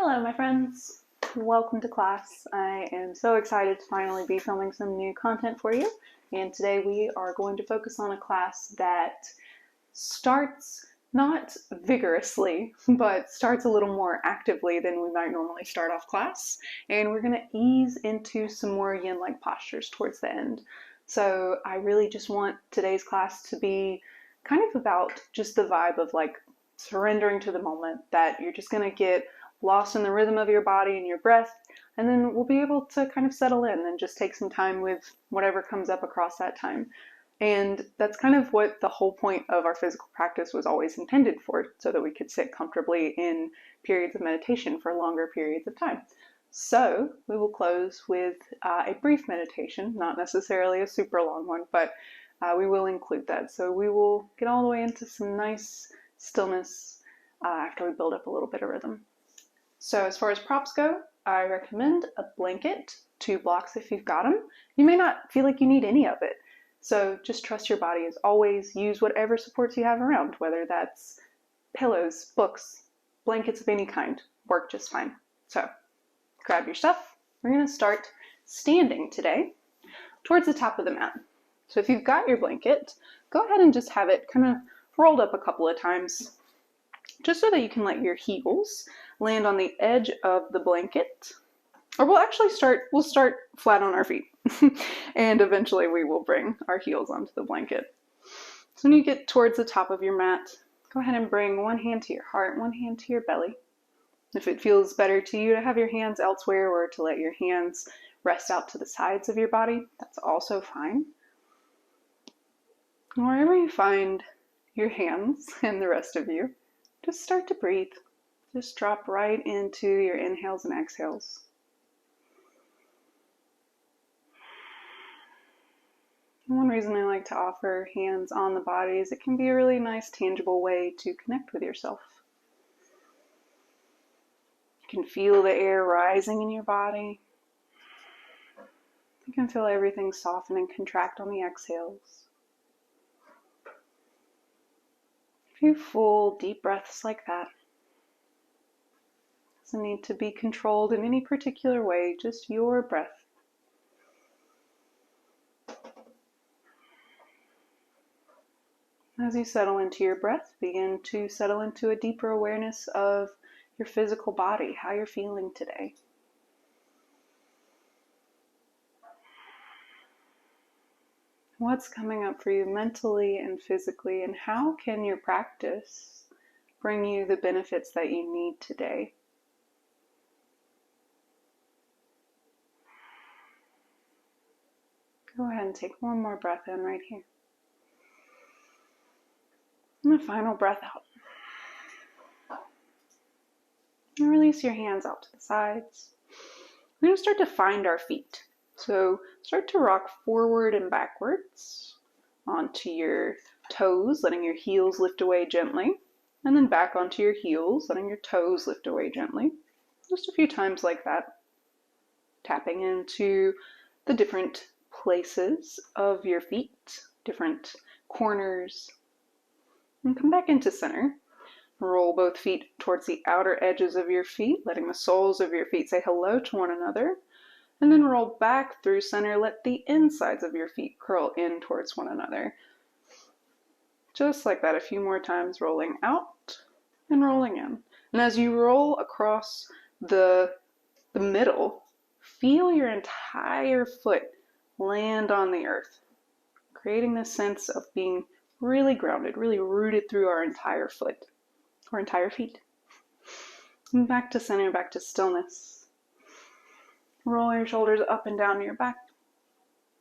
Hello, my friends. Welcome to class. I am so excited to finally be filming some new content for you. And today we are going to focus on a class that starts not vigorously, but starts a little more actively than we might normally start off class. And we're going to ease into some more yin-like postures towards the end. So I really just want today's class to be kind of about just the vibe of like surrendering to the moment, that you're just going to get lost in the rhythm of your body and your breath, and then we'll be able to kind of settle in and just take some time with whatever comes up across that time. And that's kind of what the whole point of our physical practice was always intended for, so that we could sit comfortably in periods of meditation for longer periods of time. So we will close with a brief meditation, not necessarily a super long one, but we will include that. So we will get all the way into some nice stillness after we build up a little bit of rhythm. So as far as props go, I recommend a blanket, 2 blocks if you've got them. You may not feel like you need any of it, so just trust your body as always. Use whatever supports you have around, whether that's pillows, books, blankets of any kind, work just fine. So grab your stuff. We're going to start standing today towards the top of the mat. So if you've got your blanket, go ahead and just have it kind of rolled up a couple of times, just so that you can let your heels land on the edge of the blanket. Or we'll start flat on our feet and eventually we will bring our heels onto the blanket. So when you get towards the top of your mat, go ahead and bring one hand to your heart, one hand to your belly. If it feels better to you to have your hands elsewhere or to let your hands rest out to the sides of your body, that's also fine. Wherever you find your hands and the rest of you, just start to breathe. Just drop right into your inhales and exhales. One reason I like to offer hands on the body is it can be a really nice, tangible way to connect with yourself. You can feel the air rising in your body. You can feel everything soften and contract on the exhales. A few full, deep breaths like that. Doesn't need to be controlled in any particular way, just your breath. As you settle into your breath, begin to settle into a deeper awareness of your physical body, how you're feeling today. What's coming up for you mentally and physically, and how can your practice bring you the benefits that you need today? Go ahead and take one more breath in right here. And a final breath out. And release your hands out to the sides. We're going to start to find our feet. So start to rock forward and backwards onto your toes, letting your heels lift away gently. And then back onto your heels, letting your toes lift away gently. Just a few times like that. Tapping into the different places of your feet, different corners. And come back into center. Roll both feet towards the outer edges of your feet, letting the soles of your feet say hello to one another. And then roll back through center. Let the insides of your feet curl in towards one another. Just like that, a few more times, rolling out and rolling in. And as you roll across the middle, feel your entire foot land on the earth, creating this sense of being really grounded, really rooted through our entire foot, or entire feet. And back to center, back to stillness. Roll your shoulders up and down your back.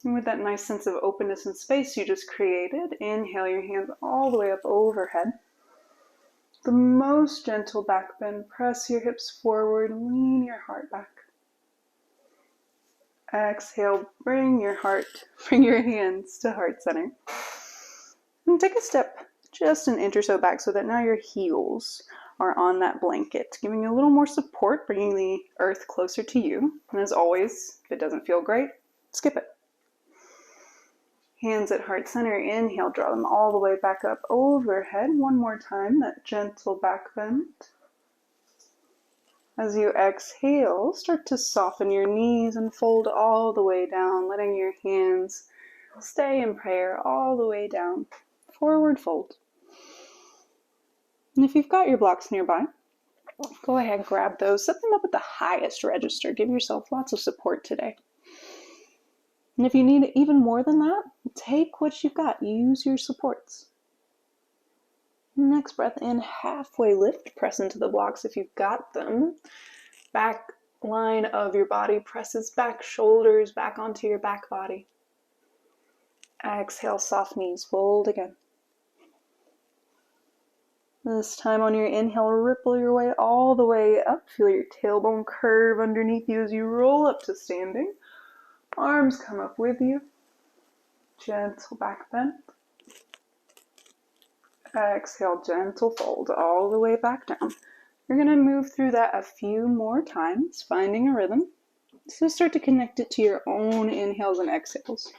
And with that nice sense of openness and space you just created, inhale your hands all the way up overhead. The most gentle back bend. Press your hips forward, lean your heart back. Exhale, bring your hands to heart center. And take a step just an inch or so back so that now your heels are on that blanket, giving you a little more support, bringing the earth closer to you. And as always, if it doesn't feel great, skip it. Hands at heart center, inhale, draw them all the way back up overhead. One more time, that gentle back bend. As you exhale, start to soften your knees and fold all the way down, letting your hands stay in prayer all the way down. Forward fold. And if you've got your blocks nearby, go ahead and grab those. Set them up at the highest register. Give yourself lots of support today. And if you need even more than that, take what you've got. Use your supports. Next breath in, halfway lift. Press into the blocks if you've got them. Back line of your body presses back, shoulders back onto your back body. Exhale, soft knees, fold again. This time on your inhale, ripple your way all the way up. Feel your tailbone curve underneath you as you roll up to standing. Arms come up with you. Gentle back bend. Exhale, gentle fold all the way back down. You're going to move through that a few more times, finding a rhythm. So start to connect it to your own inhales and exhales.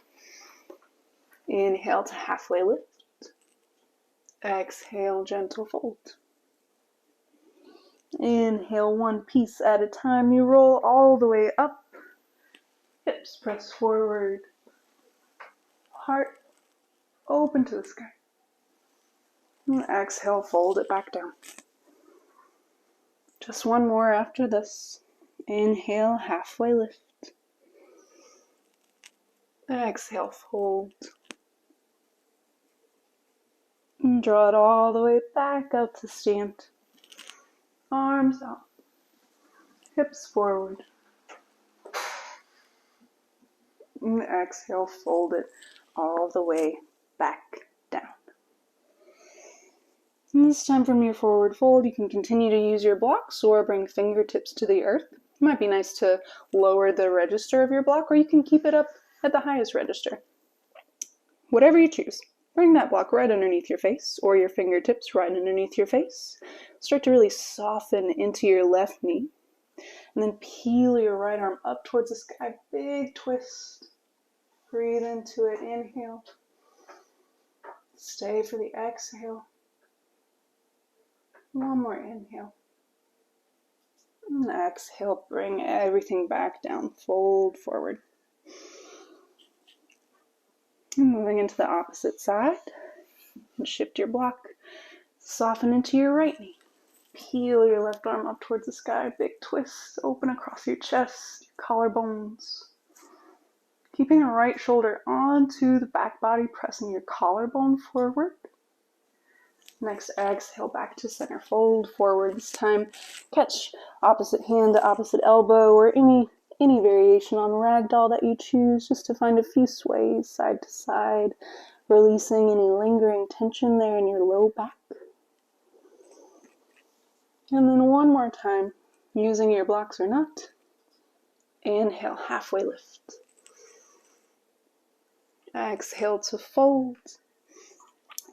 Inhale to halfway lift. Exhale, gentle fold. Inhale, one piece at a time. You roll all the way up. Hips press forward. Heart open to the sky. And exhale, fold it back down. Just one more after this. Inhale, halfway lift. Exhale, fold. And draw it all the way back up to stand. Arms out. Hips forward. And exhale, fold it all the way back down. And this time from your forward fold, you can continue to use your blocks or bring fingertips to the earth. It might be nice to lower the register of your block, or you can keep it up at the highest register. Whatever you choose. Bring that block right underneath your face, or your fingertips right underneath your face. Start to really soften into your left knee. And then peel your right arm up towards the sky. Big twist. Breathe into it. Inhale. Stay for the exhale. One more inhale. And exhale. Bring everything back down. Fold forward. And moving into the opposite side. And shift your block. Soften into your right knee. Peel your left arm up towards the sky. Big twist. Open across your chest, your collarbones. Keeping your right shoulder onto the back body, pressing your collarbone forward. Next, exhale back to center. Fold forward. This time, catch opposite hand to opposite elbow, or any variation on ragdoll that you choose, just to find a few sways side to side, releasing any lingering tension there in your low back. And then one more time, using your blocks or not. Inhale, halfway lift. Exhale to fold.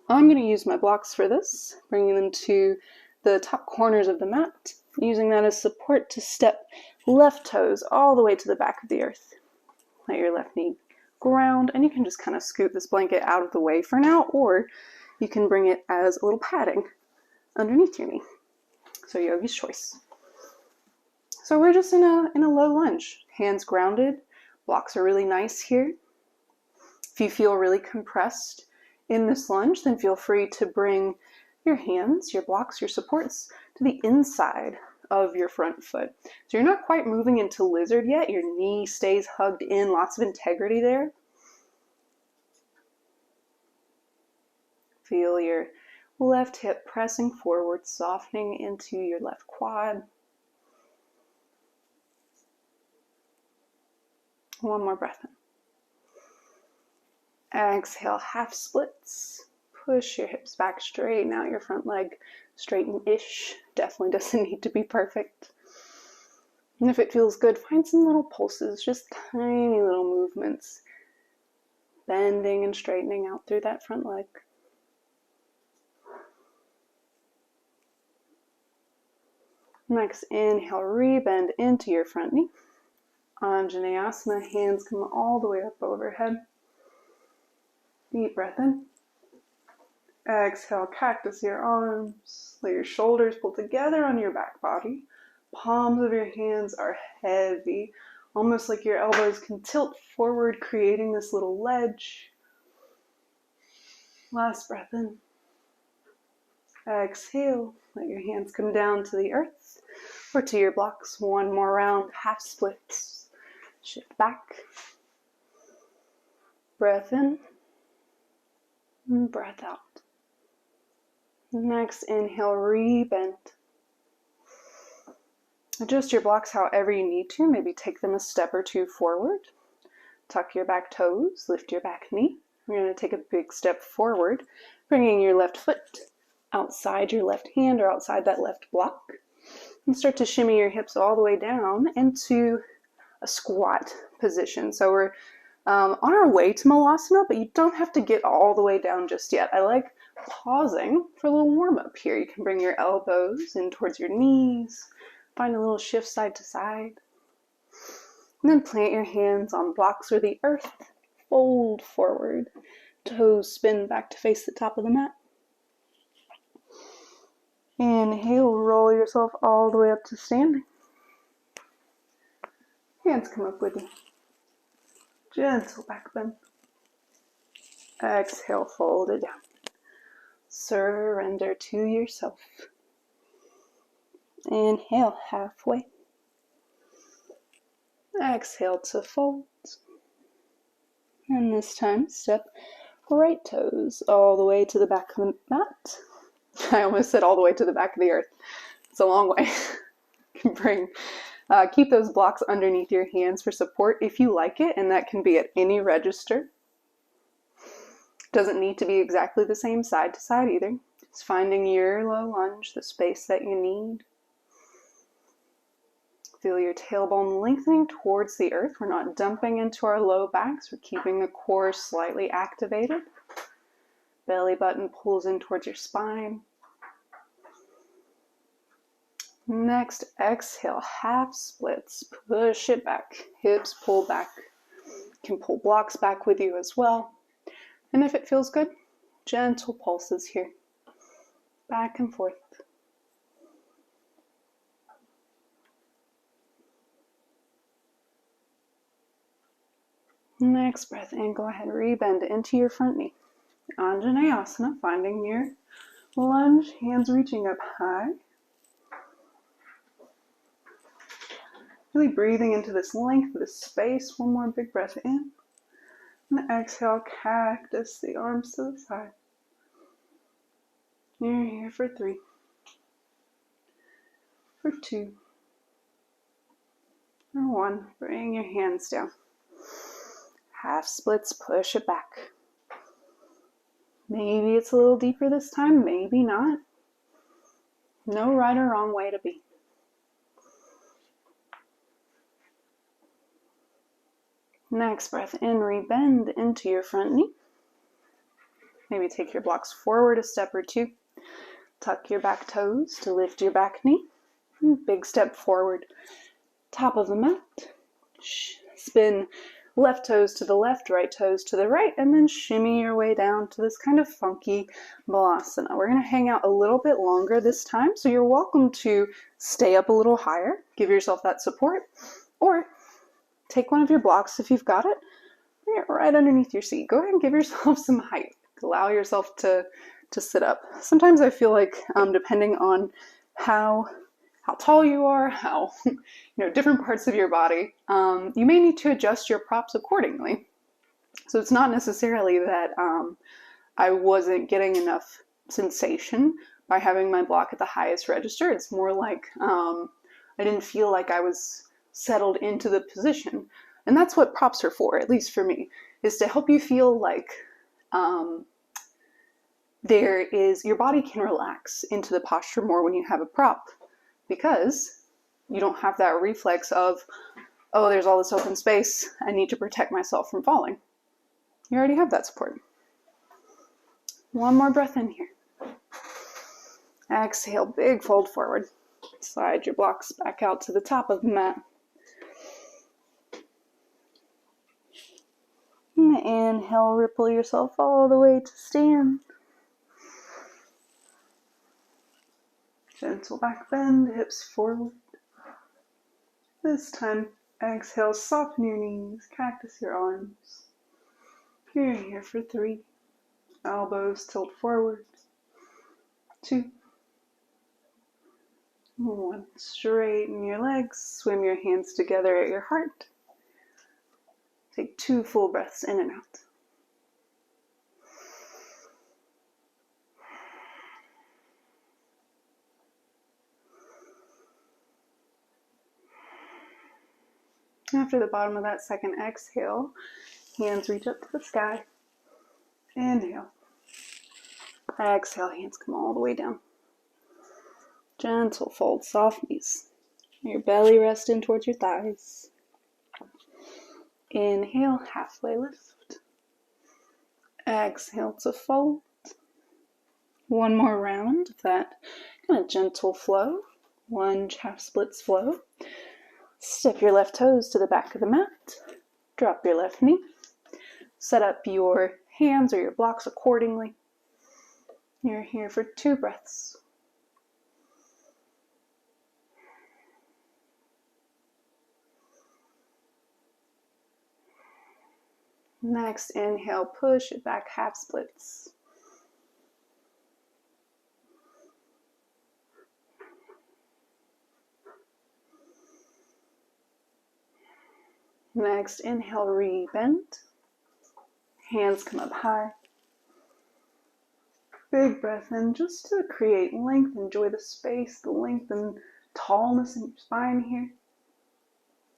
I'm going to use my blocks for this, bringing them to the top corners of the mat, using that as support to step left toes all the way to the back of the earth. Let your left knee ground, and you can just kind of scoot this blanket out of the way for now, or you can bring it as a little padding underneath your knee. So yogi's choice. So we're just in a low lunge. Hands grounded. Blocks are really nice here. If you feel really compressed in this lunge, then feel free to bring your hands, your blocks, your supports to the inside of your front foot. So you're not quite moving into lizard yet. Your knee stays hugged in. Lots of integrity there. Feel your left hip pressing forward, softening into your left quad. One more breath in. Exhale, half splits. Push your hips back, straighten out your front leg, straighten-ish. Definitely doesn't need to be perfect. And if it feels good, find some little pulses, just tiny little movements. Bending and straightening out through that front leg. Next, inhale, rebend into your front knee. Anjaneyasana, hands come all the way up overhead. Deep breath in. Exhale, cactus your arms. Let your shoulders pull together on your back body. palms of your hands are heavy, almost like your elbows can tilt forward, creating this little ledge. Last breath in. Exhale, let your hands come down to the earth or to your blocks. One more round, half splits. Shift back. Breath in and breath out. Next, inhale, rebend. Adjust your blocks however you need to. Maybe take them a step or two forward. Tuck your back toes, lift your back knee. We're going to take a big step forward, bringing your left foot outside your left hand or outside that left block. And start to shimmy your hips all the way down into a squat position. So we're on our way to Malasana, but you don't have to get all the way down just yet. I like pausing for a little warm-up here. You can bring your elbows in towards your knees, find a little shift side to side, and then plant your hands on blocks or the earth. Fold forward, toes spin back to face the top of the mat. Inhale, roll yourself all the way up to standing. Hands come up with you. Gentle back bend. Exhale, fold it down. Surrender to yourself. Inhale, halfway. Exhale to fold. And this time, step right toes all the way to the back of the mat. I almost said all the way to the back of the earth. It's a long way. You can keep those blocks underneath your hands for support if you like it, and that can be at any register. Doesn't need to be exactly the same side to side either. Just finding your low lunge, the space that you need. Feel your tailbone lengthening towards the earth. We're not dumping into our low backs. We're keeping the core slightly activated. Belly button pulls in towards your spine. Next, exhale, half splits. Push it back. Hips pull back. You can pull blocks back with you as well. And if it feels good, gentle pulses here. Back and forth. Next breath in, go ahead, rebend into your front knee. Anjaneyasana, finding your lunge, hands reaching up high. Really breathing into this length of the space. One more big breath in. And exhale, cactus, the arms to the side. You're here for 3. For 2. For 1. Bring your hands down. Half splits, push it back. Maybe it's a little deeper this time, maybe not. No right or wrong way to be. Next breath in, rebend into your front knee. Maybe take your blocks forward a step or 2. Tuck your back toes to lift your back knee. Big step forward. Top of the mat. Spin left toes to the left, right toes to the right, and then shimmy your way down to this kind of funky Malasana. We're going to hang out a little bit longer this time, so you're welcome to stay up a little higher, give yourself that support, or take one of your blocks if you've got it, bring it right underneath your seat. Go ahead and give yourself some height. Allow yourself to sit up. Sometimes I feel like depending on how tall you are, how different parts of your body, you may need to adjust your props accordingly. So it's not necessarily that I wasn't getting enough sensation by having my block at the highest register. It's more like I didn't feel like I was settled into the position. And that's what props are for, at least for me, is to help you feel like your body can relax into the posture more when you have a prop, because you don't have that reflex of, oh, there's all this open space, I need to protect myself from falling. You already have that support. One more breath in here. Exhale, big fold forward. Slide your blocks back out to the top of the mat. And inhale, ripple yourself all the way to stand. Gentle back bend, hips forward. This time, exhale, soften your knees, cactus your arms. You're here for 3. Elbows tilt forward. 2. 1. Straighten your legs, swim your hands together at your heart. Take 2 full breaths in and out. After the bottom of that second exhale, hands reach up to the sky. Inhale. Exhale, hands come all the way down. Gentle fold, soft knees. Your belly rest in towards your thighs. Inhale, halfway lift. Exhale to fold. One more round of that kind of gentle flow. Lunge, half splits flow. Step your left toes to the back of the mat. Drop your left knee. Set up your hands or your blocks accordingly. You're here for 2 breaths. Next, inhale, push it back, half splits. Next, inhale, rebend. Hands come up high. Big breath in just to create length. Enjoy the space, the length and tallness in your spine here.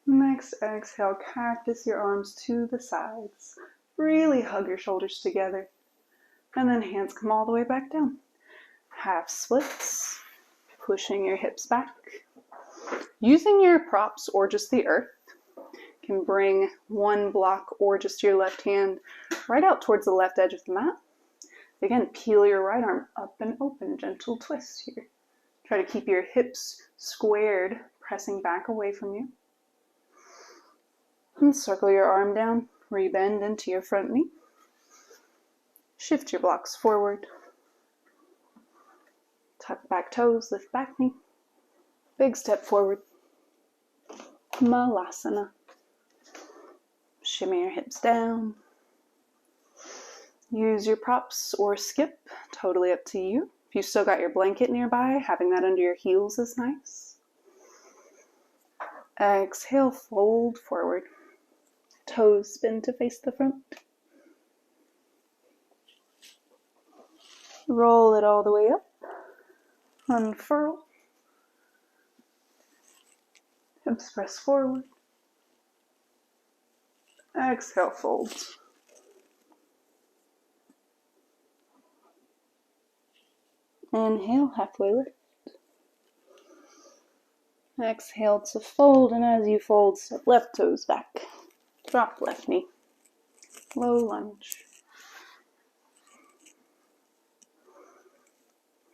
Next, exhale, cactus your arms to the sides. Really hug your shoulders together. And then hands come all the way back down. Half splits, pushing your hips back. Using your props or just the earth, can bring one block or just your left hand right out towards the left edge of the mat. Again, peel your right arm up and open, gentle twist here. Try to keep your hips squared, pressing back away from you. And circle your arm down, rebend into your front knee. Shift your blocks forward. Tuck back toes, lift back knee. Big step forward. Malasana. Shimmy your hips down. Use your props or skip, totally up to you. If you still got your blanket nearby, having that under your heels is nice. Exhale, fold forward. Toes spin to face the front. Roll it all the way up. Unfurl. Hips press forward. Exhale, fold. Inhale, halfway lift. Exhale to fold, and as you fold, step left toes back. Drop left knee. Low lunge.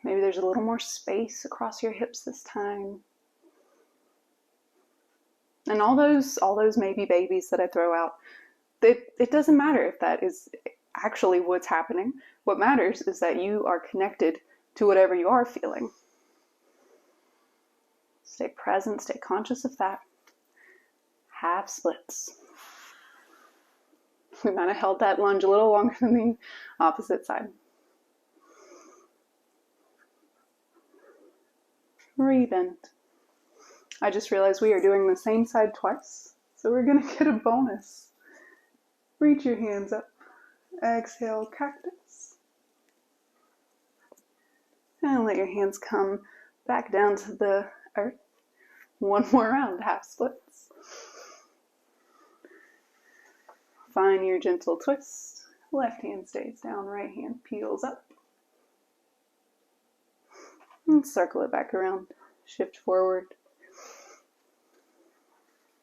Maybe there's a little more space across your hips this time. And all those maybe babies that I throw out, it doesn't matter if that is actually what's happening. What matters is that you are connected to whatever you are feeling. Stay present, stay conscious of that. Half splits. We might have held that lunge a little longer than the opposite side. Rebend. I just realized we are doing the same side twice, so we're going to get a bonus. Reach your hands up. Exhale, cactus. And let your hands come back down to the earth. One more round, half splits. Find your gentle twist. Left hand stays down, right hand peels up. And circle it back around. Shift forward.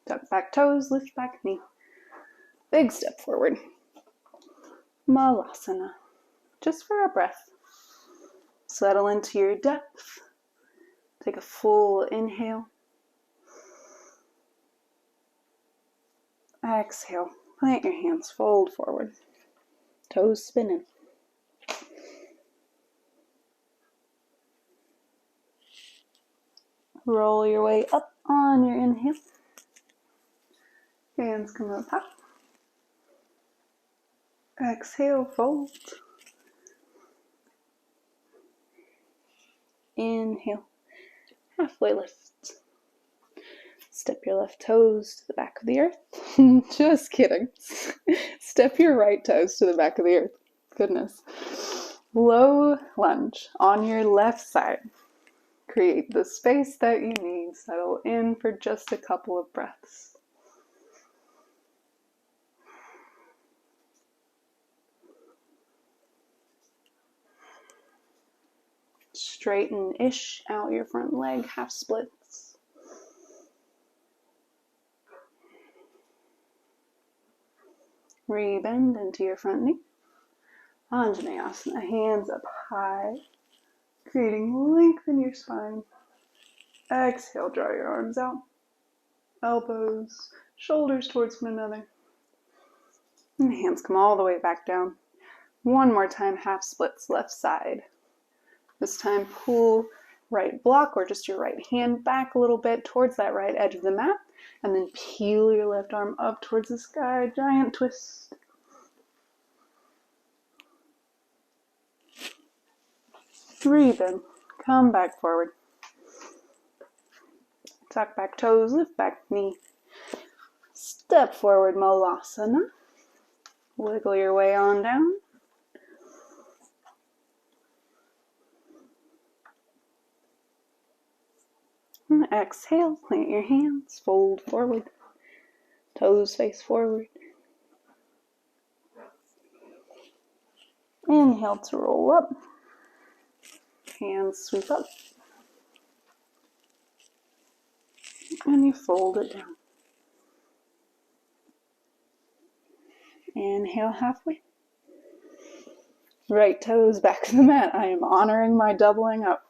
Tuck back toes, lift back knee. Big step forward. Malasana. Just for a breath. Settle into your depth. Take a full inhale. Exhale. Plant your hands, fold forward. Toes spinning. Roll your way up on your inhale. Hands come up high. Exhale, fold. Inhale, halfway lift. Step your left toes to the back of the earth. Just kidding. Step your right toes to the back of the earth. Goodness. Low lunge on your left side. Create the space that you need. Settle in for just a couple of breaths. Straighten-ish out your front leg, half splits. Re-bend into your front knee. Anjaneyasana, hands up high, creating length in your spine. Exhale, draw your arms out. Elbows, shoulders towards one another. And hands come all the way back down. One more time, half splits, left side. This time, pull right block or just your right hand back a little bit towards that right edge of the mat. And then peel your left arm up towards the sky, giant twist. Breathe in, come back forward. Tuck back toes, lift back knee. Step forward, Malasana. Wiggle your way on down. And exhale, plant your hands, fold forward. Toes face forward. Inhale to roll up. Hands sweep up. And you fold it down. Inhale halfway. Right toes back to the mat. I am honoring my doubling up.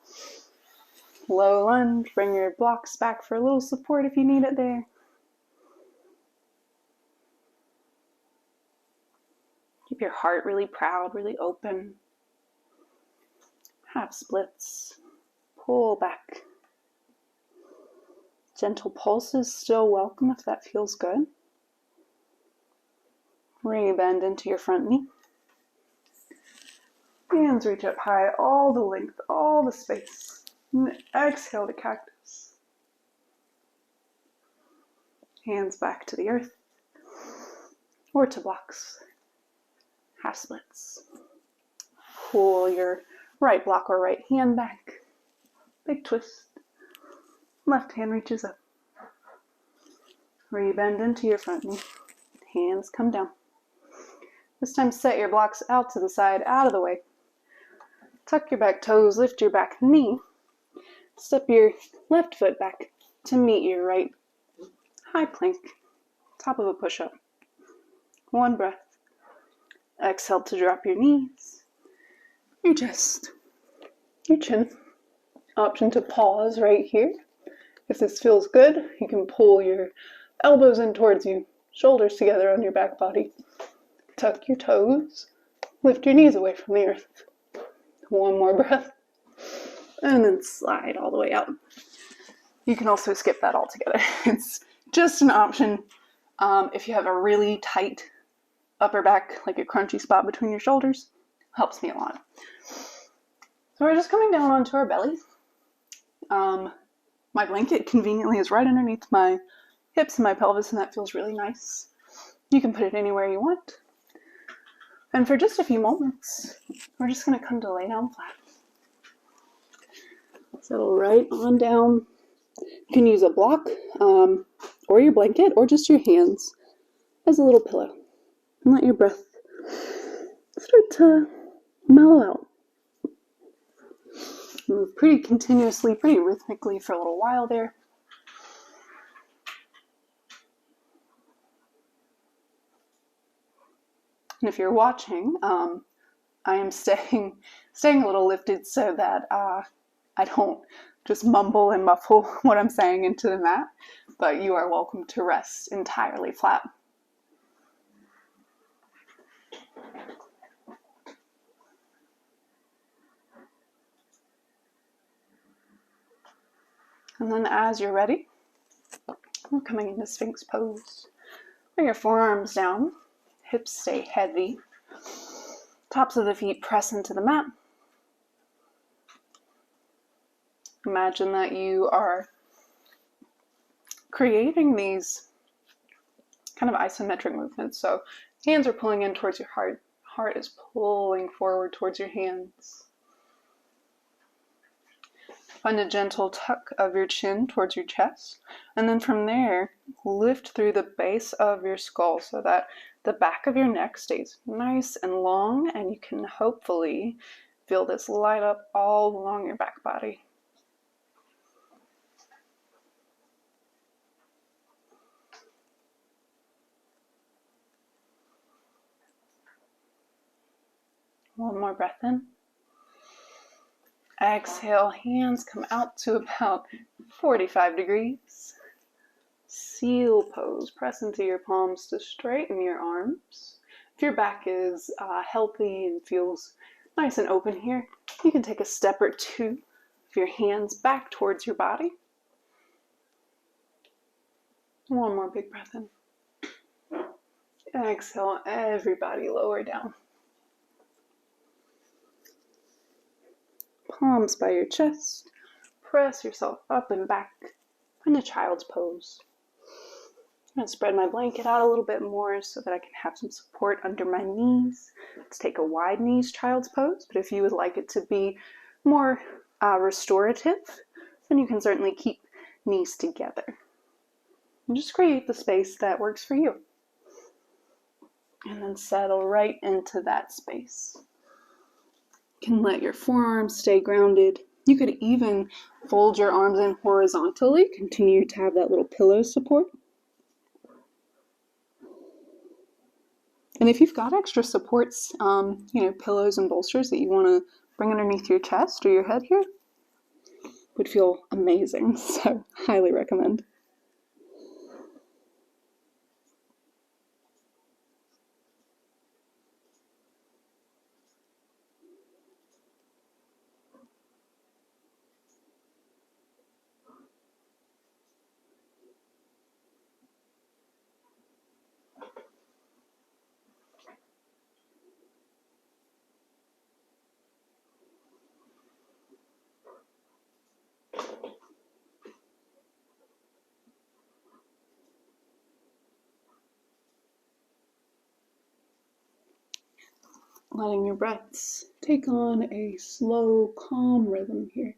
Low lunge, bring your blocks back for a little support if you need it there. Keep your heart really proud, really open. Half splits. Pull back. Gentle pulses still welcome if that feels good. Re-bend into your front knee. Hands reach up high, all the length, all the space. And exhale to cactus. Hands back to the earth. Or to blocks. Half splits. Pull your right block or right hand back. Big twist. Left hand reaches up. Re-bend into your front knee. Hands come down. This time set your blocks out to the side, out of the way. Tuck your back toes, lift your back knee. Step your left foot back to meet your right. High plank, top of a push-up. One breath. Exhale to drop your knees, your chest, your chin. Option to pause right here. If this feels good, you can pull your elbows in towards you, shoulders together on your back body. Tuck your toes, lift your knees away from the earth. One more breath, and then slide all the way out. You can also skip that altogether. It's just an option if you have a really tight upper back, like a crunchy spot between your shoulders. Helps me a lot. So we're just coming down onto our bellies. My blanket conveniently is right underneath my hips and my pelvis, and that feels really nice. You can put it anywhere you want. And for just a few moments, we're just going to come to lay down flat. Settle right on down. You can use a block or your blanket or just your hands as a little pillow. And let your breath start to mellow out. Move pretty continuously, pretty rhythmically for a little while there. And if you're watching, I am staying a little lifted so that I don't just mumble and muffle what I'm saying into the mat, but you are welcome to rest entirely flat. And then as you're ready, we're coming into Sphinx pose. Bring your forearms down, hips stay heavy, tops of the feet press into the mat. Imagine that you are creating these kind of isometric movements. So hands are pulling in towards your heart. Heart is pulling forward towards your hands. Find a gentle tuck of your chin towards your chest. And then from there, lift through the base of your skull so that the back of your neck stays nice and long, and you can hopefully feel this light up all along your back body. One more breath in. Exhale, hands come out to about 45 degrees. Seal pose. Press into your palms to straighten your arms. If your back is healthy and feels nice and open here, you can take a step or two with your hands back towards your body. One more big breath in. Exhale, everybody lower down. Palms by your chest. Press yourself up and back. Find a child's pose. I'm going to spread my blanket out a little bit more so that I can have some support under my knees. Let's take a wide knees child's pose, but if you would like it to be more restorative, then you can certainly keep knees together. And just create the space that works for you. And then settle right into that space. You can let your forearms stay grounded. You could even fold your arms in horizontally, continue to have that little pillow support. And if you've got extra supports, pillows and bolsters that you want to bring underneath your chest or your head here, would feel amazing. So, highly recommend. Letting your breaths take on a slow, calm rhythm here.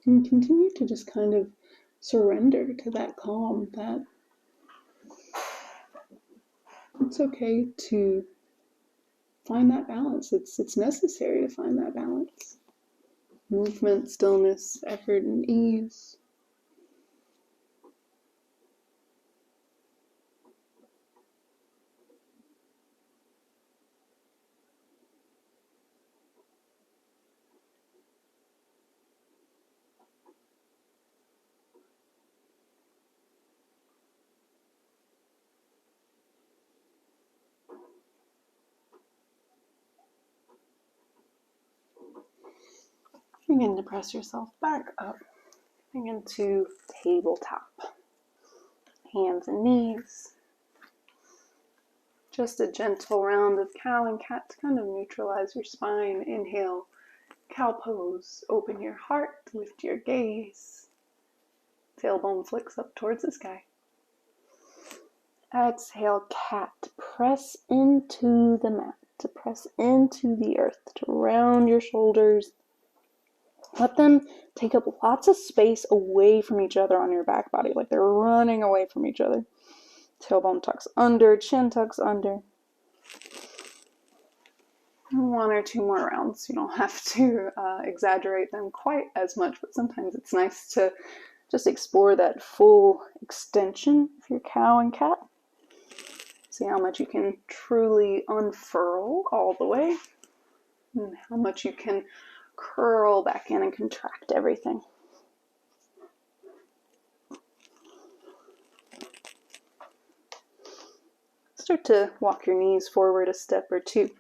And continue to just kind of surrender to that calm, that it's okay to find that balance. It's necessary to find that balance. Movement, stillness, effort, and ease. Begin to press yourself back up. Begin to tabletop. Hands and knees. Just a gentle round of cow and cat to kind of neutralize your spine. Inhale, cow pose. Open your heart, lift your gaze. Tailbone flicks up towards the sky. Exhale, cat. Press into the mat, to press into the earth, to round your shoulders. Let them take up lots of space away from each other on your back body, like they're running away from each other. Tailbone tucks under, chin tucks under. One or two more rounds. You don't have to exaggerate them quite as much, but sometimes it's nice to just explore that full extension of your cow and cat. See how much you can truly unfurl all the way, and how much you can curl back in and contract everything. Start to walk your knees forward a step or two.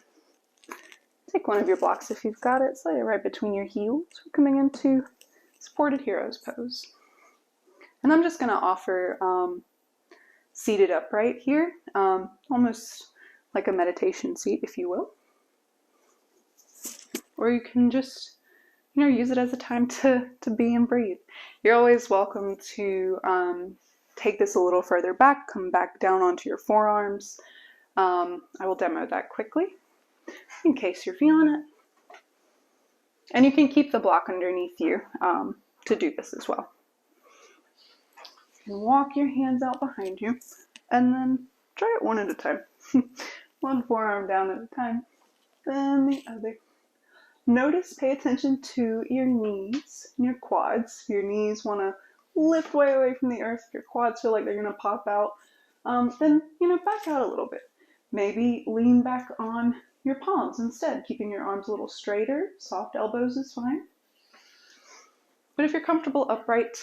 Take one of your blocks if you've got it, slide it right between your heels. We're coming into supported hero's pose. And I'm just going to offer seated upright here, almost like a meditation seat, if you will. Or you can just, use it as a time to be and breathe. You're always welcome to take this a little further back, come back down onto your forearms. I will demo that quickly in case you're feeling it. And you can keep the block underneath you to do this as well. You can walk your hands out behind you and then try it one at a time. One forearm down at a time, then the other. Notice, pay attention to your knees and your quads. Your knees want to lift way away from the earth. Your quads feel like they're going to pop out. Then, back out a little bit. Maybe lean back on your palms instead, keeping your arms a little straighter. Soft elbows is fine. But if you're comfortable upright,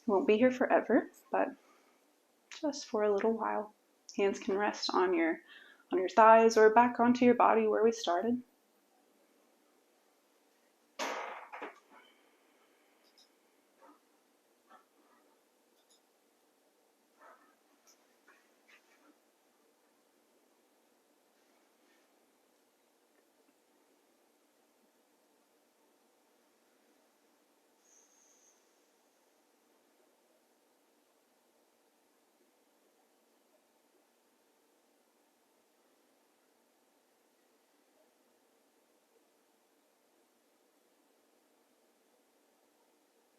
you won't be here forever, but just for a little while. Hands can rest on your thighs or back onto your body where we started.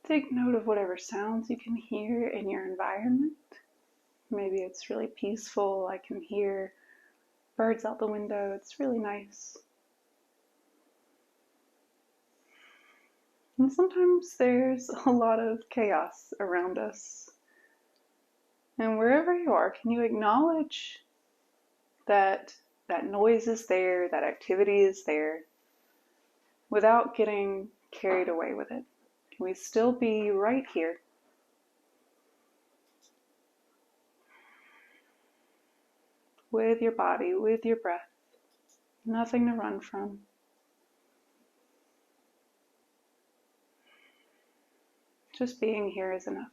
Take note of whatever sounds you can hear in your environment. Maybe it's really peaceful. I can hear birds out the window. It's really nice. And sometimes there's a lot of chaos around us. And wherever you are, can you acknowledge that that noise is there, that activity is there, without getting carried away with it? Can we still be right here? With your body, with your breath. Nothing to run from. Just being here is enough.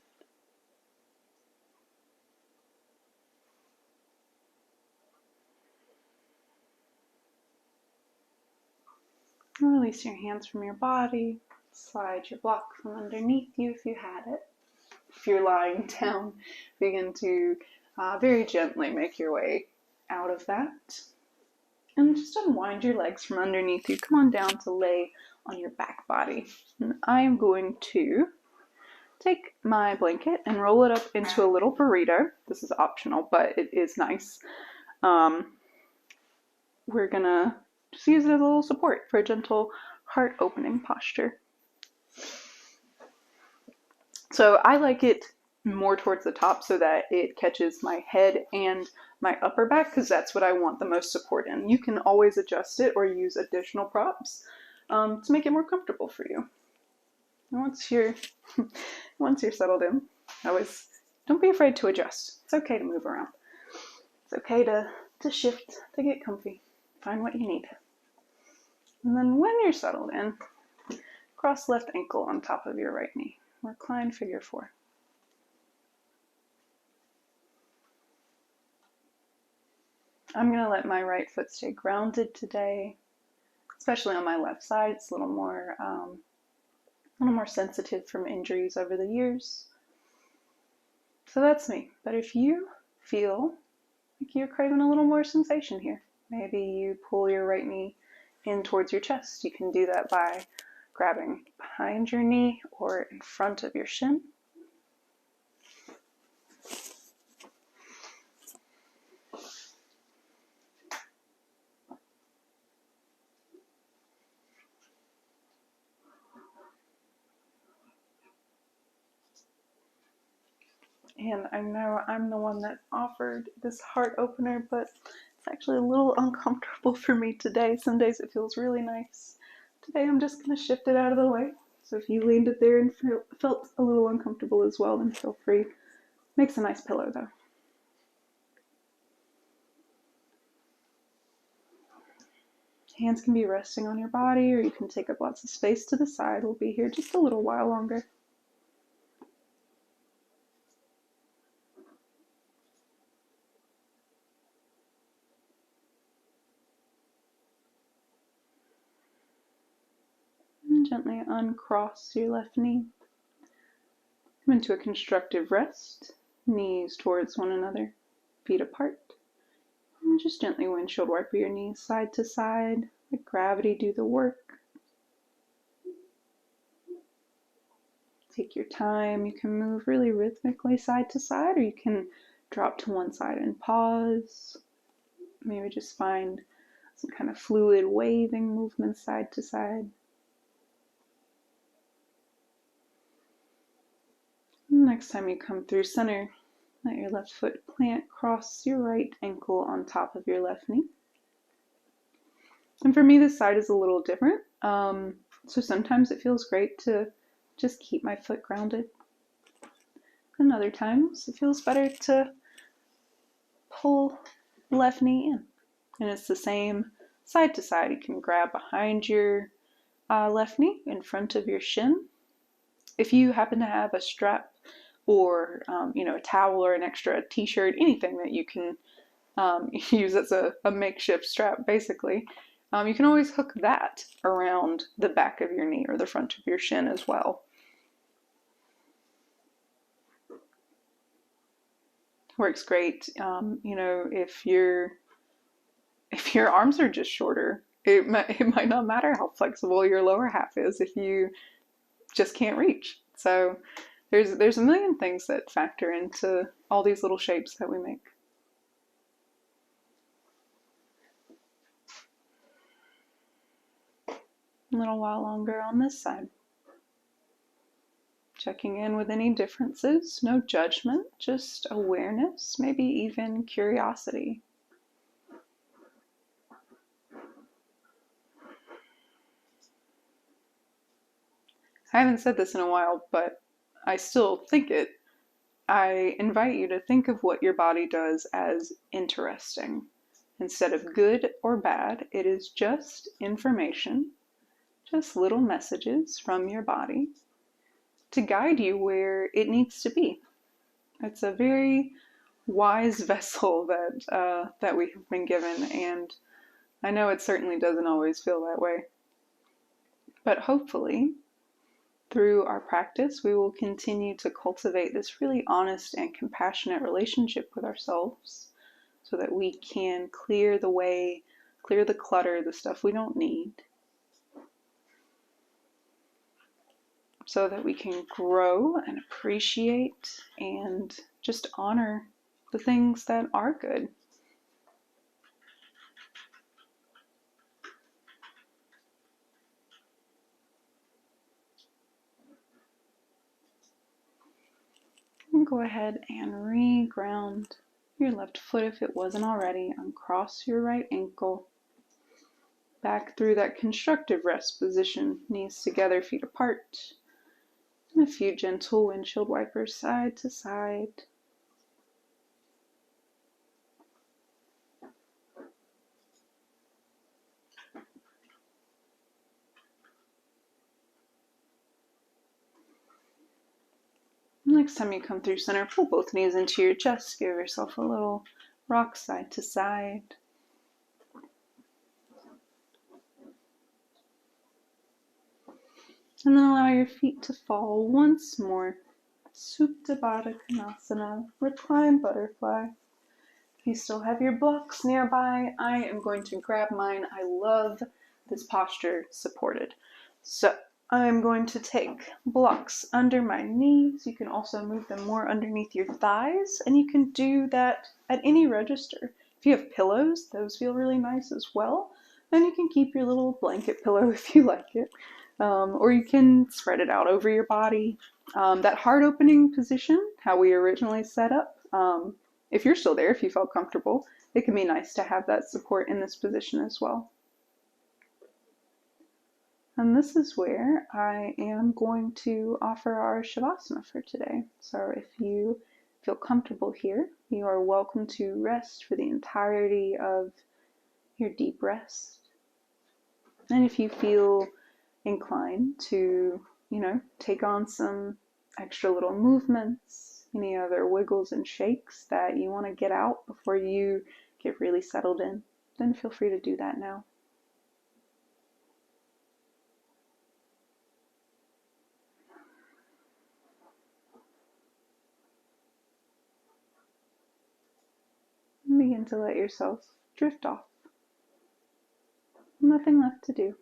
Release your hands from your body. Slide your block from underneath you if you had it. If you're lying down, begin to very gently make your way out of that. And just unwind your legs from underneath you. Come on down to lay on your back body. And I am going to take my blanket and roll it up into a little burrito. This is optional, but it is nice. We're gonna just use it as a little support for a gentle heart opening posture. So I like it more towards the top so that it catches my head and my upper back, because that's what I want the most support in. You can always adjust it or use additional props to make it more comfortable for you. And once you're settled in, don't be afraid to adjust. It's okay to move around. It's okay to shift, to get comfy. Find what you need. And then when you're settled in, cross left ankle on top of your right knee. Recline figure 4. I'm going to let my right foot stay grounded today, especially on my left side. It's a little more sensitive from injuries over the years. So that's me. But if you feel like you're craving a little more sensation here, maybe you pull your right knee in towards your chest. You can do that by grabbing behind your knee or in front of your shin. And I know I'm the one that offered this heart opener, but it's actually a little uncomfortable for me today. Some days it feels really nice. Today I'm just going to shift it out of the way. So if you leaned it there and felt a little uncomfortable as well, then feel free. Makes a nice pillow though. Hands can be resting on your body, or you can take up lots of space to the side. We'll be here just a little while longer. And gently uncross your left knee. Come into a constructive rest, knees towards one another, feet apart. And just gently windshield wiper your knees side to side, let gravity do the work. Take your time. You can move really rhythmically side to side, or you can drop to one side and pause. Maybe just find some kind of fluid waving movement side to side. Next time you come through center, let your left foot plant, cross your right ankle on top of your left knee. And for me, this side is a little different. So sometimes it feels great to just keep my foot grounded. And other times it feels better to pull left knee in. And it's the same side to side. You can grab behind your left knee in front of your shin. If you happen to have a strap or a towel or an extra t-shirt, anything that you can use as a makeshift strap, basically, you can always hook that around the back of your knee or the front of your shin as well. Works great, if your arms are just shorter, it might not matter how flexible your lower half is if you just can't reach. So there's a million things that factor into all these little shapes that we make. A little while longer on this side. Checking in with any differences, no judgment, just awareness, maybe even curiosity. I haven't said this in a while, but I still think it. I invite you to think of what your body does as interesting. Instead of good or bad, it is just information, just little messages from your body to guide you where it needs to be. It's a very wise vessel that we have been given, and I know it certainly doesn't always feel that way. But hopefully, through our practice, we will continue to cultivate this really honest and compassionate relationship with ourselves so that we can clear the way, clear the clutter, the stuff we don't need, so that we can grow and appreciate and just honor the things that are good. And go ahead and re-ground your left foot if it wasn't already. Uncross your right ankle. Back through that constructive rest position. Knees together, feet apart. And a few gentle windshield wipers side to side. Next time you come through center, pull both knees into your chest. Give yourself a little rock side to side. And then allow your feet to fall once more. Supta Baddha Konasana, recline butterfly. If you still have your blocks nearby, I am going to grab mine. I love this posture supported. So I'm going to take blocks under my knees. You can also move them more underneath your thighs, and you can do that at any register. If you have pillows, those feel really nice as well. And you can keep your little blanket pillow if you like it. Or you can spread it out over your body. That heart opening position, how we originally set up, if you're still there, if you felt comfortable, it can be nice to have that support in this position as well. And this is where I am going to offer our Shavasana for today. So if you feel comfortable here, you are welcome to rest for the entirety of your deep rest. And if you feel inclined to, take on some extra little movements, any other wiggles and shakes that you want to get out before you get really settled in, then feel free to do that now. And begin to let yourself drift off. Nothing left to do.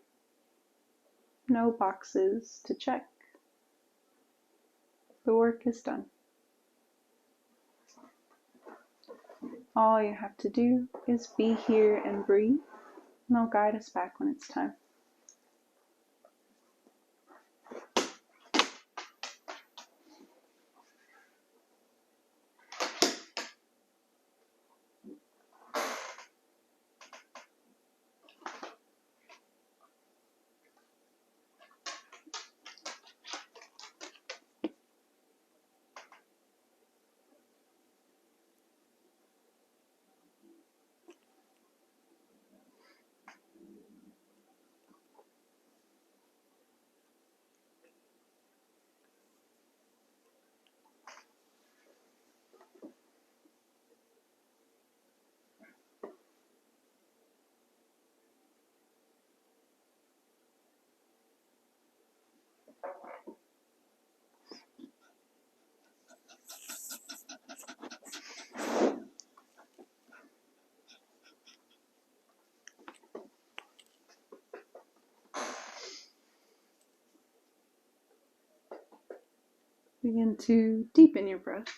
No boxes to check. The work is done. All you have to do is be here and breathe, and I'll guide us back when it's time. Begin to deepen your breath.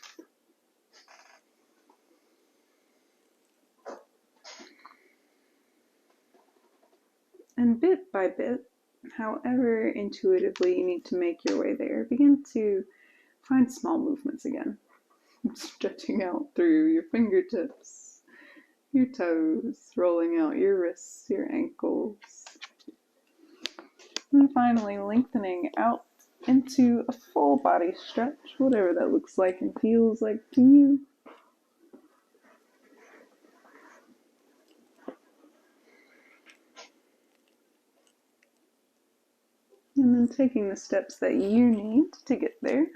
And bit by bit, however intuitively you need to make your way there, begin to find small movements again. Stretching out through your fingertips, your toes, rolling out your wrists, your ankles. And finally lengthening out into a full body stretch, whatever that looks like and feels like to you. And then taking the steps that you need to get there,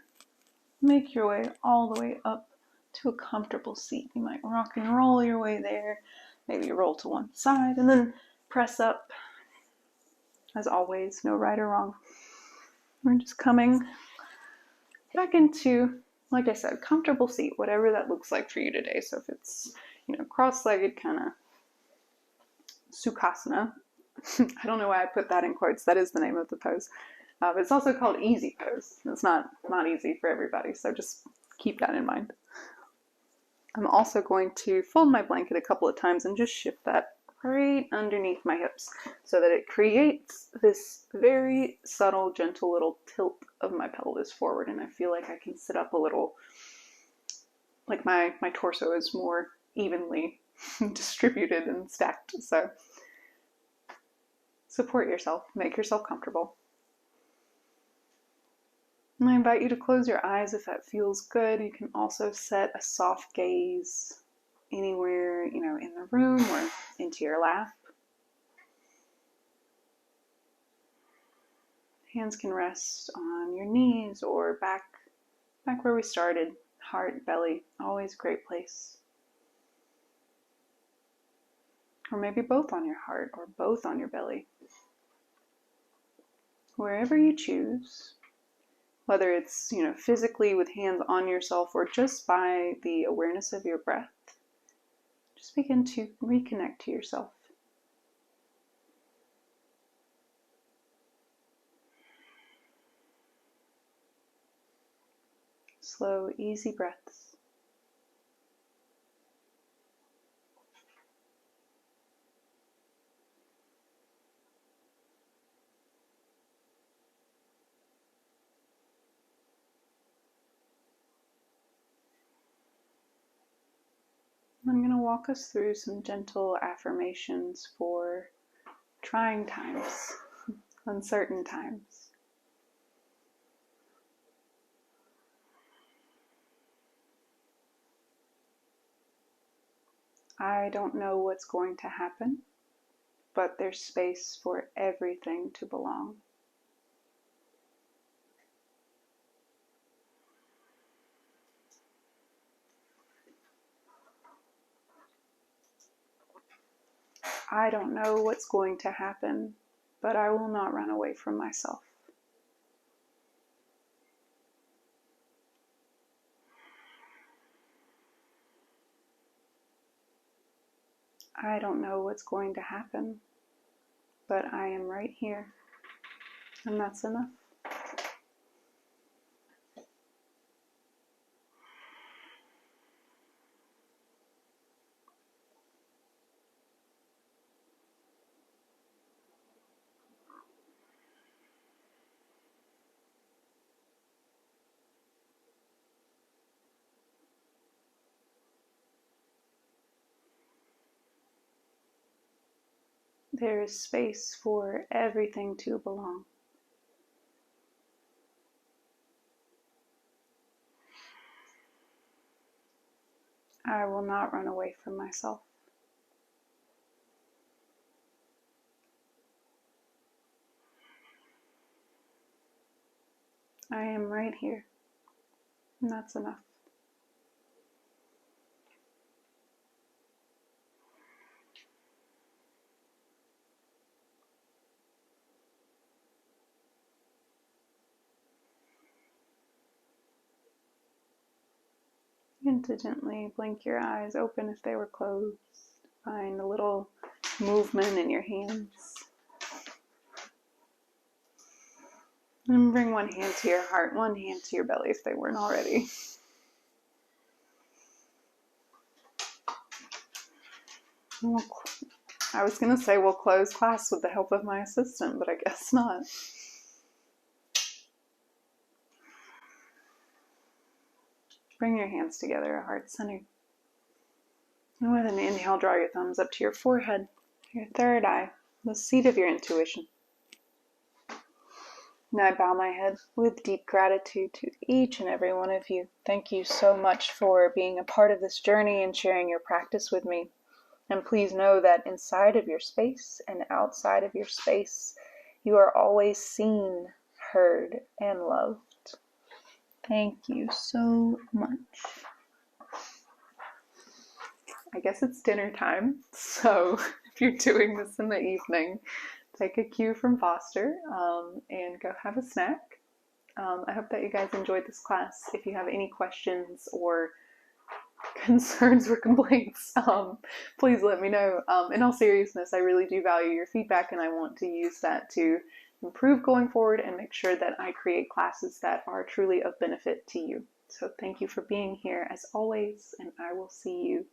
make your way all the way up to a comfortable seat. You might rock and roll your way there, maybe roll to one side, and then press up. As always, no right or wrong. We're just coming back into, like I said, comfortable seat, whatever that looks like for you today. So if it's, cross-legged kind of Sukhasana. I don't know why I put that in quotes. That is the name of the pose. But it's also called easy pose. It's not easy for everybody, so just keep that in mind. I'm also going to fold my blanket a couple of times and just shift that right underneath my hips so that it creates this very subtle, gentle little tilt of my pelvis forward, and I feel like I can sit up a little, like my torso is more evenly distributed and stacked. So support yourself, make yourself comfortable. And I invite you to close your eyes if that feels good. You can also set a soft gaze anywhere, in the room or into your lap. Hands can rest on your knees or back where we started. Heart, belly, always a great place. Or maybe both on your heart or both on your belly. Wherever you choose. Whether it's, physically with hands on yourself or just by the awareness of your breath, just begin to reconnect to yourself. Slow, easy breaths. I'm going to walk us through some gentle affirmations for trying times, uncertain times. I don't know what's going to happen, but there's space for everything to belong. I don't know what's going to happen, but I will not run away from myself. I don't know what's going to happen, but I am right here, and that's enough. There is space for everything to belong. I will not run away from myself. I am right here, and that's enough. Begin to gently blink your eyes open if they were closed. Find a little movement in your hands. And bring one hand to your heart, one hand to your belly if they weren't already. I was going to say we'll close class with the help of my assistant, but I guess not. Bring your hands together, heart centered. And with an inhale, draw your thumbs up to your forehead, your third eye, the seat of your intuition. And I bow my head with deep gratitude to each and every one of you. Thank you so much for being a part of this journey and sharing your practice with me. And please know that inside of your space and outside of your space, you are always seen, heard, and loved. Thank you so much. I guess it's dinner time, so if you're doing this in the evening, take a cue from Foster and go have a snack. I hope that you guys enjoyed this class. If you have any questions or concerns or complaints, please let me know. In all seriousness, I really do value your feedback, and I want to use that to improve going forward and make sure that I create classes that are truly of benefit to you. So thank you for being here as always, and I will see you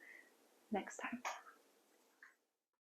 next time.